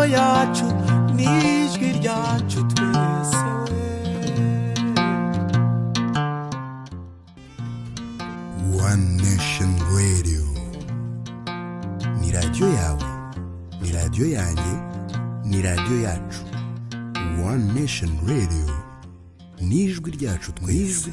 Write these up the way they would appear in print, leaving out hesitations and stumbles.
yacu n'ijwi ryacu twese we. One Nation Radio ni radiyo yawe, ni radiyo yanjye, ni radiyo yacu. One Nation Radio ni ijwi ryacu twese.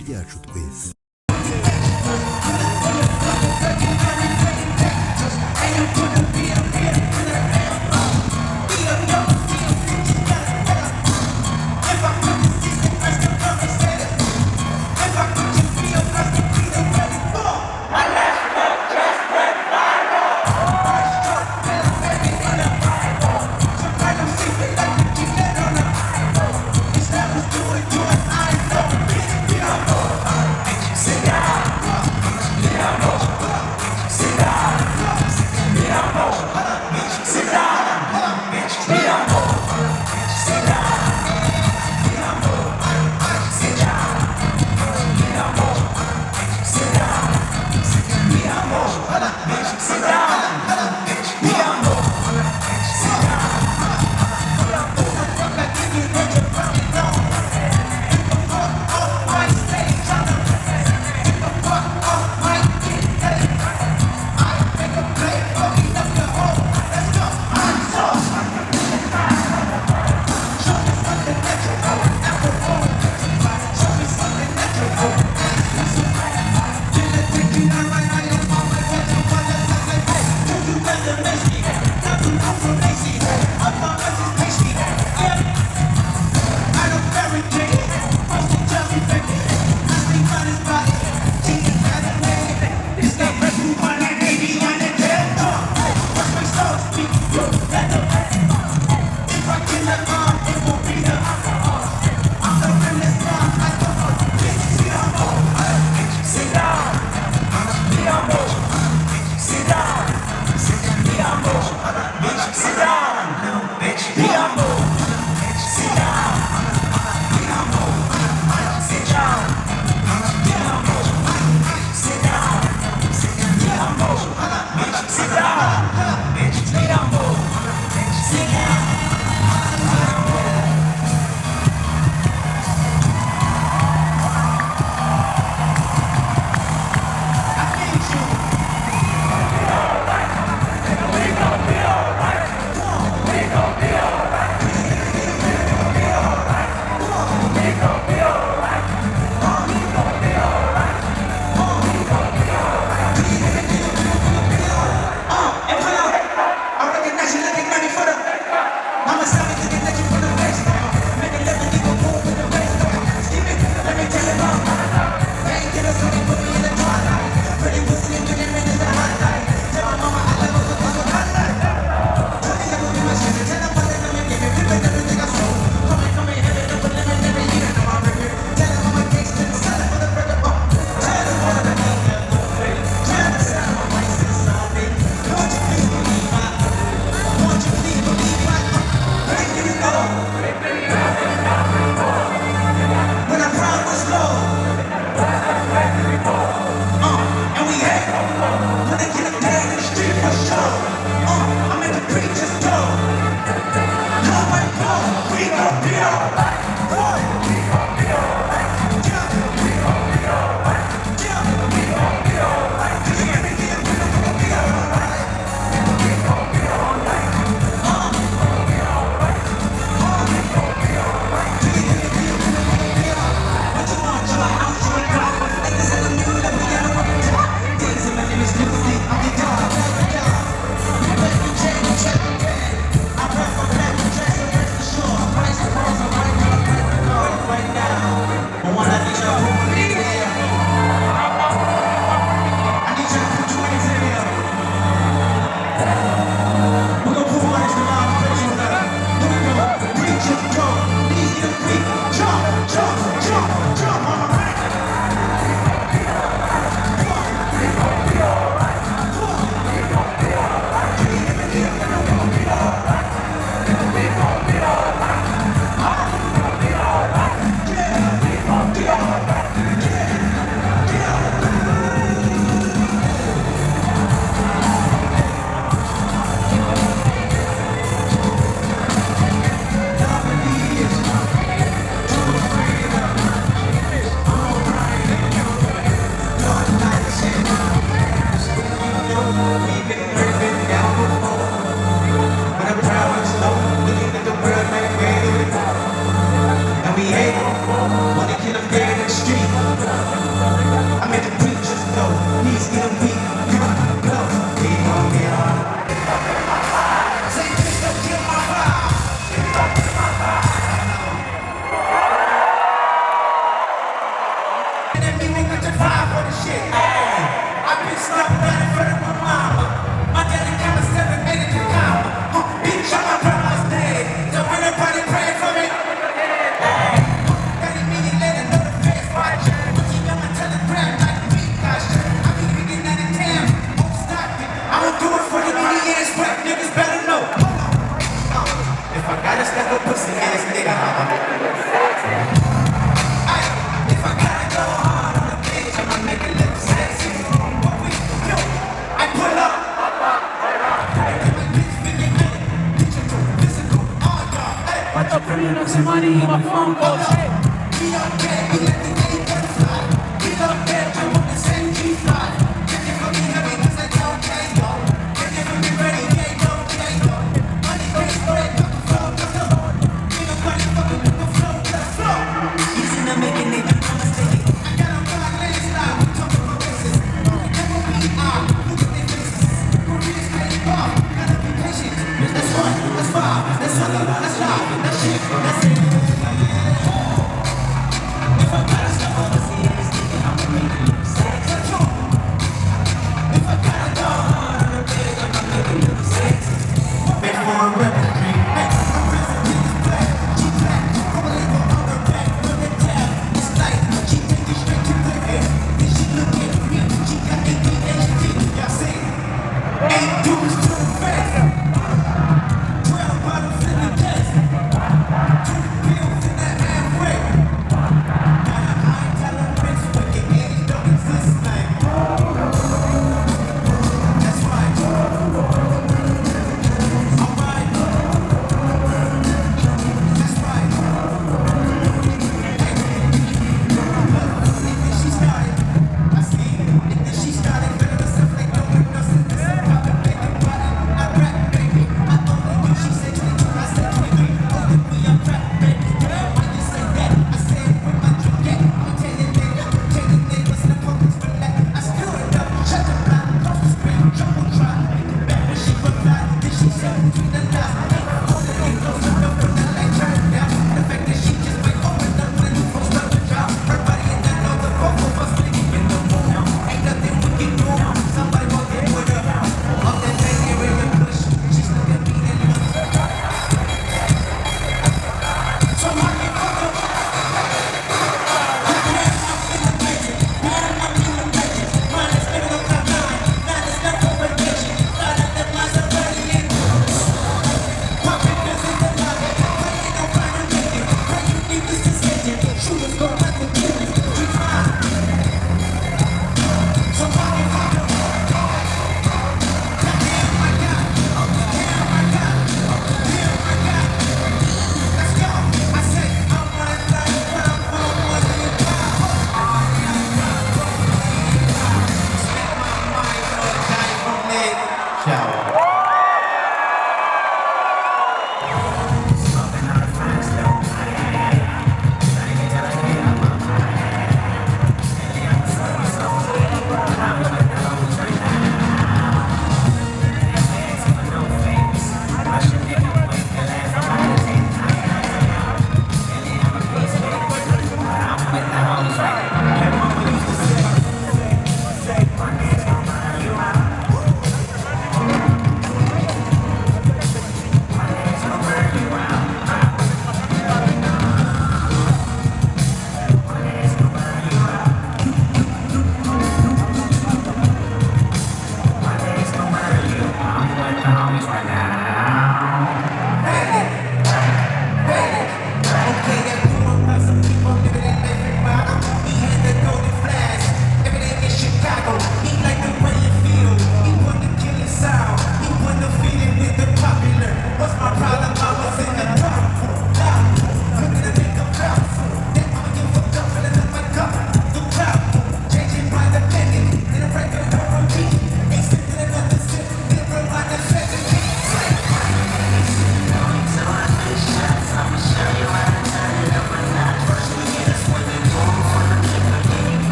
Sit down. Bunch of criminals and money in my phone goes.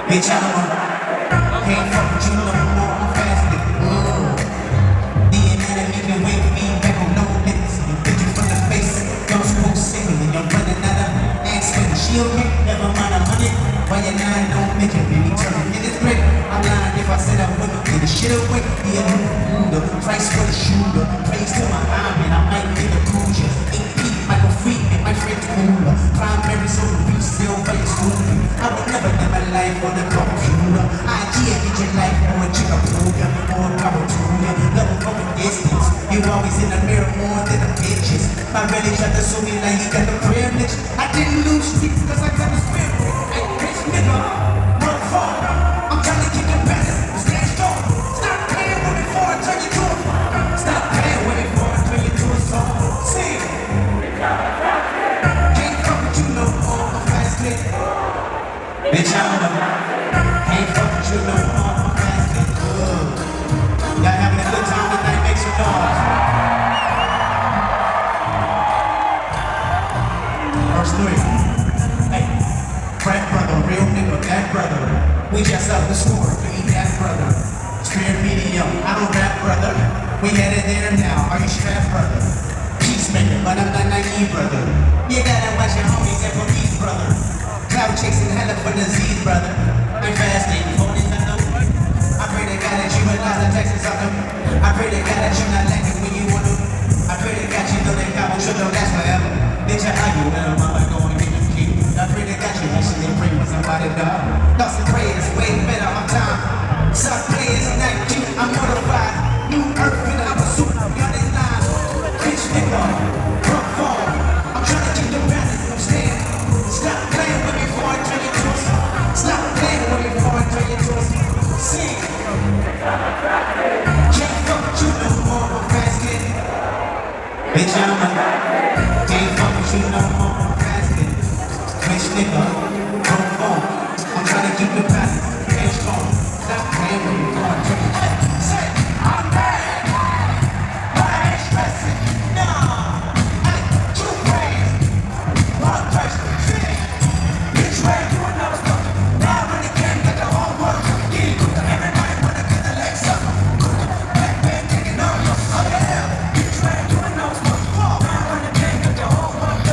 Bitch, I don't know. Can't fuck with you no more. I'm fasting. DNA that make me wake me back on no limits. Bitch, you from the face. Don't smoke single and you're running out of ass finish. She okay? Never mind 100. Why your nine don't make it? Baby, turn it in this break. I'm lying if I said I wouldn't get the shit away. The price for the shooter. Praise to my eye, man. I might get a cruiser. 8P, Michael Friedman, my friend cooler. Primary soda, beef, still by your school. I would never live my life on the computer. Idea, get your life more chicken food, more power to you. Love from a distance. You always in the mirror more than the bitches. My really tried to sue me like you got the privilege. I didn't lose sleep cause I got the spirit. Hey, bitch, nigga, run far. I'm trying to keep the best. Stand strong. Stop playing with me before I turn you to a song. Stop playing with me before I turn you to a song. Sing. Can't fuck with you no more. I'm fast lit. Bitch, I don't know. Can't fuck with you no more. I'm fast lit. Y'all having a good time tonight? Make some noise. Verse 3. Hey, frat brother, real nigga, that brother. We just up the score, we that brother. Spirit medium, I don't rap brother. We headed there now, are you strapped brother? Peacemaker, but I'm not naive brother. You gotta watch your homies and police brother. Cloud chasing hella for disease brother. I'm fasting, phonies I know. I pray to God that you realize the Texas on them. I pray to God that you're not lacking when you want to. I pray to God you know that God will show no last forever. Bitch, I how you when I'm going to get you key. I pray to God you actually pray for somebody dog. Lost the prayers, way better on time. Suck players, not you, I'm mortified. New earth, and I'm a super got in line. Bitch, nigga, drunk fall. I'm trying to keep the balance, I'm staying. Stop playing with me before I turn you to a song. Stop playing with me before I turn you to a song. Sing. Can't fuck with you no more, I'm fast getting. Bitch, I'm a can't fuck with you no more, I'm fast getting. Bitch, nigga, don't fall. I'm trying to keep the balance, stay strong. Stop playing with me before I turn you to a song. Say, I'm bad. I ain't stressing, nah. I ain't too crazy. One person, sing. Bitch, where you another stuff? Now when it came, got the whole world. Everybody wanna get the legs up. Black man taking over. Oh yeah. Bitch, where you another stuff? Now when it came, got the whole world.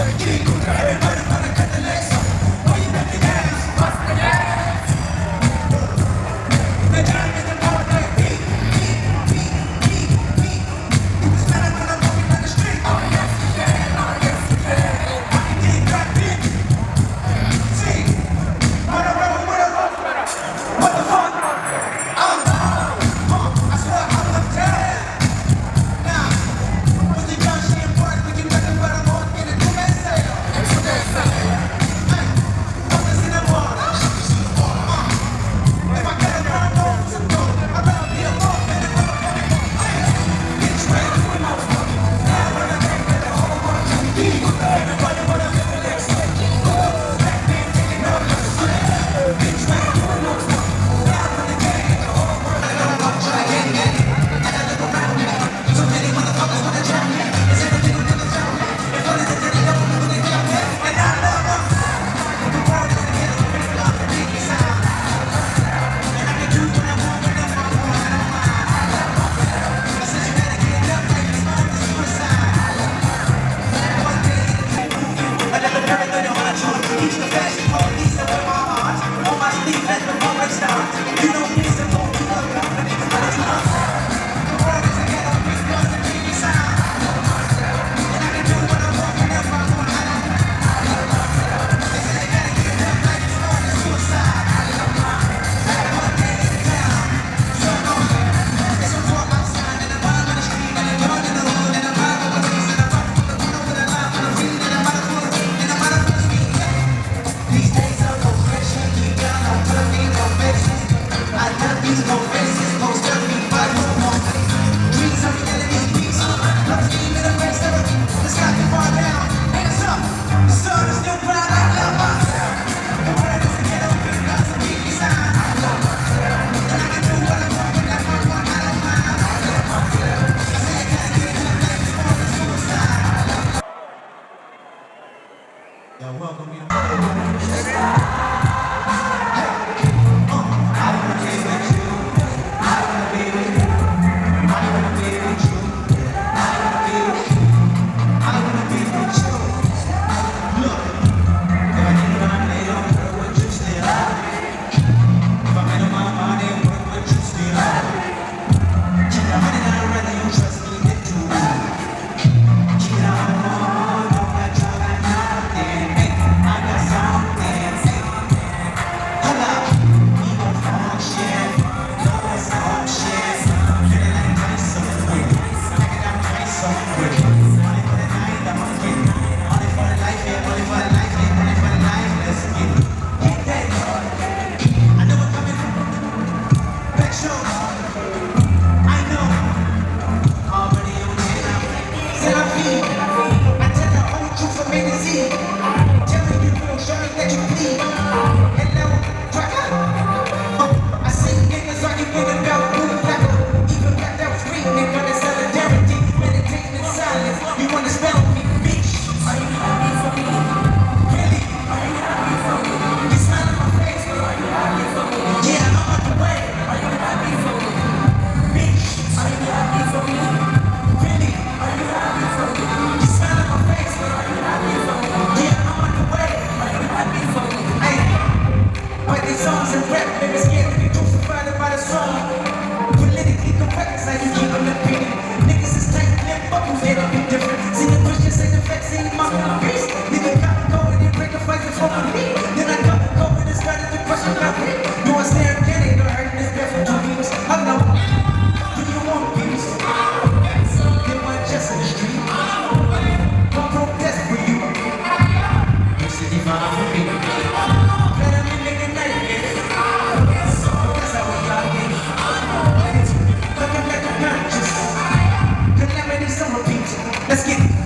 Everybody wanna get the legs up. Oh, you got the gas. What's the gas? The time is the power play. Beat. It's better when I'm walking down the street. Oh yes, you can. Oh yes, you can. I can get that beat. See, on the road with a what the fuck? I swear I'm the dead. Nah, with the young shit part, we can let them let them all get it to that sale. Hey, focus in the water. If I get a burn over some gold, I'd rather be a ball than a motherfucking bitch, where you and I was fucking. Now when I can't get the whole world to me. Everybody wanna get the next one. Black man taking over. Bitch, where you and I was fucking. Now when I can't get the whole world to me. I can't get it. I gotta look around me. So many motherfuckers wanna drown me. Is everything gonna drown me? If only the dirty double people they drown me. And I love them. The world is the killer. Love the big sound. And I can do what I want whenever I want. I don't mind. I said you gotta get up like this moment is suicide. One day, welcome me. Let's get it.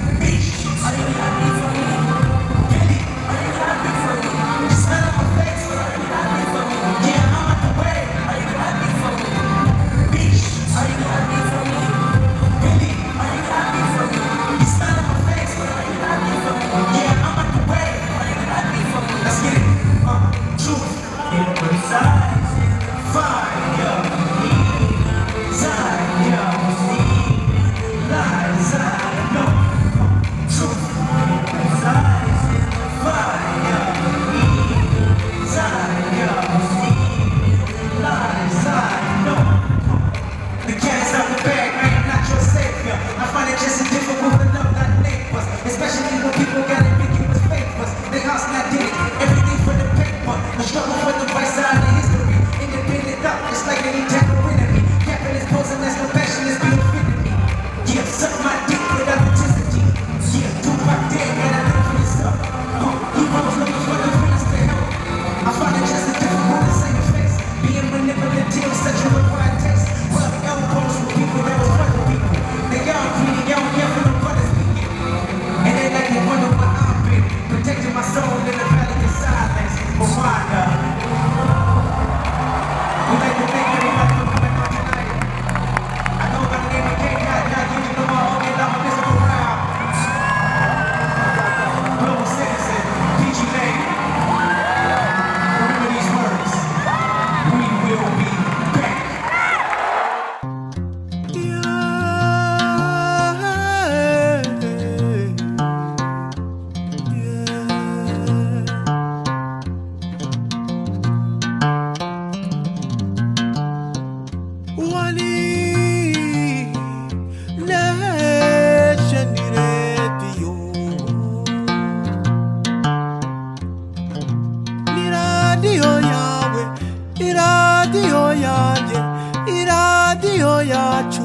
yacu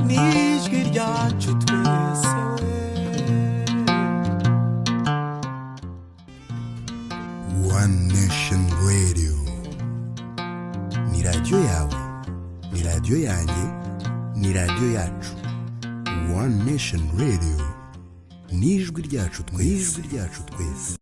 n'ijwi ryacu twese One Nation Radio ni radiyo yawe, ni radiyo yanjye, ni radiyo yacu. One Nation Radio ni ijwi ryacu twese.